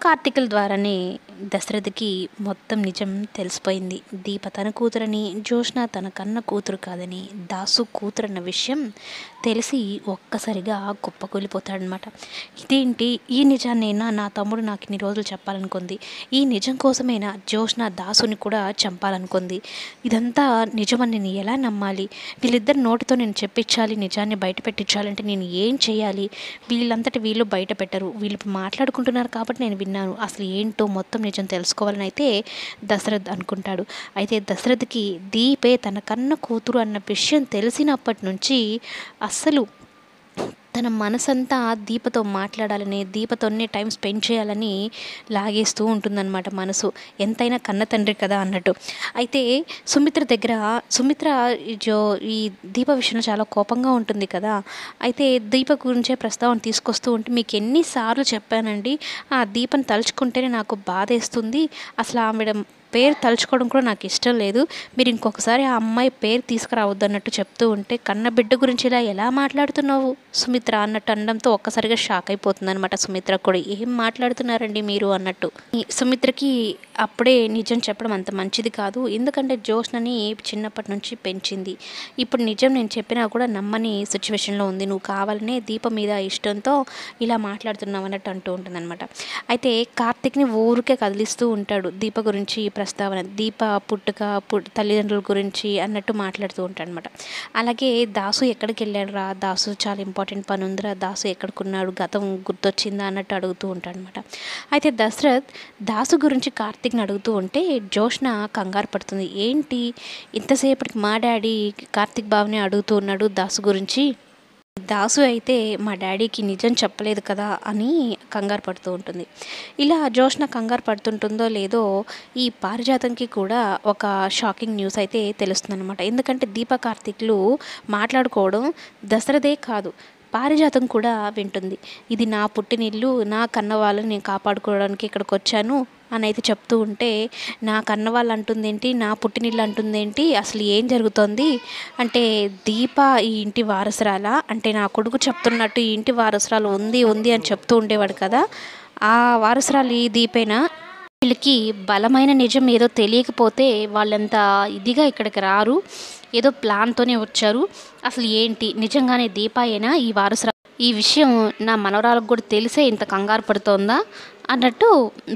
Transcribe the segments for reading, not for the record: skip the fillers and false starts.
కార్తీకుల ద్వారానే దశరథకి మొత్తం నిజం తెలిసిపోయింది. దీప తన కూతురని, జ్యోత్స్న తన కన్న కూతురు కాదని, దాసు కూతురన్న విషయం తెలిసి ఒక్కసారిగా కుప్పకూలిపోతాడనమాట. ఇదేంటి, ఈ నిజాన్నైనా నా తమ్ముడు నాకు ఇన్ని రోజులు చెప్పాలనుకుంది, ఈ నిజం కోసమైనా జ్యోత్స్న దాసుని కూడా చంపాలనుకుంది, ఇదంతా నిజమని నేను ఎలా నమ్మాలి, వీళ్ళిద్దరు నోటితో నేను చెప్పించాలి, నిజాన్ని బయట పెట్టించాలంటే నేను ఏం చేయాలి, వీళ్ళంతటి వీళ్ళు బయట పెట్టరు, వీళ్ళు మాట్లాడుకుంటున్నారు కాబట్టి నేను విన్నాను, అసలు ఏంటో మొత్తం నిజం తెలుసుకోవాలని అయితే దశరథ్ అనుకుంటాడు. అయితే దశరథ్కి దీపే తన కన్న కూతురు అన్న విషయం తెలిసినప్పటి నుంచి అస్సలు తన మనసంతా దీపతో మాట్లాడాలని, దీపతోనే టైం స్పెండ్ చేయాలని లాగేస్తూ ఉంటుందన్నమాట మనసు. ఎంతైనా కన్న తండ్రి కదా అన్నట్టు. అయితే సుమిత్ర ఈ దీప విషయంలో చాలా కోపంగా ఉంటుంది కదా. అయితే దీప గురించే ప్రస్తావన తీసుకొస్తూ ఉంటే, మీకు ఎన్నిసార్లు చెప్పానండి, ఆ దీపని తలుచుకుంటేనే నాకు బాధేస్తుంది, అసలు ఆవిడ పేరు తలుచుకోవడం కూడా నాకు ఇష్టం లేదు, మీరు ఇంకొకసారి ఆ అమ్మాయి పేరు తీసుకురావద్దు అన్నట్టు చెప్తూ ఉంటే, కన్న బిడ్డ గురించి ఇలా ఎలా మాట్లాడుతున్నావు సుమిత్ర అన్నట్టు అనడంతో ఒక్కసారిగా షాక్ అయిపోతుంది అనమాట సుమిత్ర కూడా. ఏం మాట్లాడుతున్నారండి మీరు అన్నట్టు. సుమిత్రకి అప్పుడే నిజం చెప్పడం అంత మంచిది కాదు, ఎందుకంటే జ్యోత్స్నని చిన్నప్పటి నుంచి పెంచింది, ఇప్పుడు నిజం నేను చెప్పినా కూడా నమ్మని సిచ్యువేషన్లో ఉంది, నువ్వు కావాలనే దీప మీద ఇష్టంతో ఇలా మాట్లాడుతున్నావు అన్నట్టు అంటూ ఉంటుందన్నమాట. అయితే కార్తీక్ని ఊరికే కదిలిస్తూ ఉంటాడు దీప గురించి ప్రస్తావన, దీప తల్లిదండ్రుల గురించి అన్నట్టు మాట్లాడుతూ ఉంటాడు అనమాట. అలాగే దాసు ఎక్కడికి వెళ్ళాడు రా, దాసు చాలా ఇంపార్టెంట్ పని ఉందిరా, దాసు ఎక్కడికున్నాడు, గతం గుర్తొచ్చిందా అన్నట్టు అడుగుతూ ఉంటాడు అనమాట. అయితే దశరథ్ దాసు గురించి కార్తీక్ని అడుగుతూ ఉంటే జ్యోత్స్న కంగారు పడుతుంది. ఏంటి ఇంతసేపటికి మా డాడీ కార్తీక్ బావని అడుగుతూ ఉన్నాడు దాసు గురించి, దాసు అయితే మా డాడీకి నిజం చెప్పలేదు కదా అని కంగారు పడుతూ ఉంటుంది. ఇలా జ్యోత్స్న కంగారు పడుతుంటుందో లేదో ఈ పారిజాతంకి కూడా ఒక షాకింగ్ న్యూస్ అయితే తెలుస్తుందన్నమాట. ఎందుకంటే దీప కార్తీక్లు మాట్లాడుకోవడం దశరథే కాదు, పారిజాతం కూడా వింటుంది. ఇది నా పుట్టినిల్లు, నా కన్న వాళ్ళని నేను కాపాడుకోవడానికి ఇక్కడికి వచ్చాను అని అయితే చెప్తూ ఉంటే, నా కన్న వాళ్ళు అంటుందేంటి, నా పుట్టినిల్లు అంటుందేంటి, అసలు ఏం జరుగుతోంది అంటే, దీప ఈ ఇంటి వారసురాలా అంటే, నా కొడుకు చెప్తున్నట్టు ఈ ఇంటి వారసురాలు ఉంది అని చెప్తూ ఉండేవాడు కదా, ఆ వారసురాలు ఈ దీపేనా, వీళ్ళకి బలమైన నిజం ఏదో తెలియకపోతే వాళ్ళంత ఇదిగా ఇక్కడికి రారు, ఏదో ప్లాన్తోనే వచ్చారు, అసలు ఏంటి నిజంగానే దీపాయేనా ఈ వారసురా, ఈ విషయం నా మనవరాలకు కూడా తెలిసే ఇంత కంగారు పడుతోందా అన్నట్టు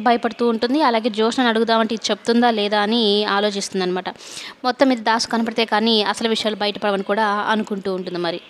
భయపడుతూ ఉంటుంది. అలాగే జ్యోత్స్నని అడుగుదామంటే ఇది చెప్తుందా లేదా అని ఆలోచిస్తుంది అనమాట. మొత్తం ఇది దాసు కనపడితే కానీ అసలు విషయాలు బయటపడవని కూడా అనుకుంటూ ఉంటుంది మరి.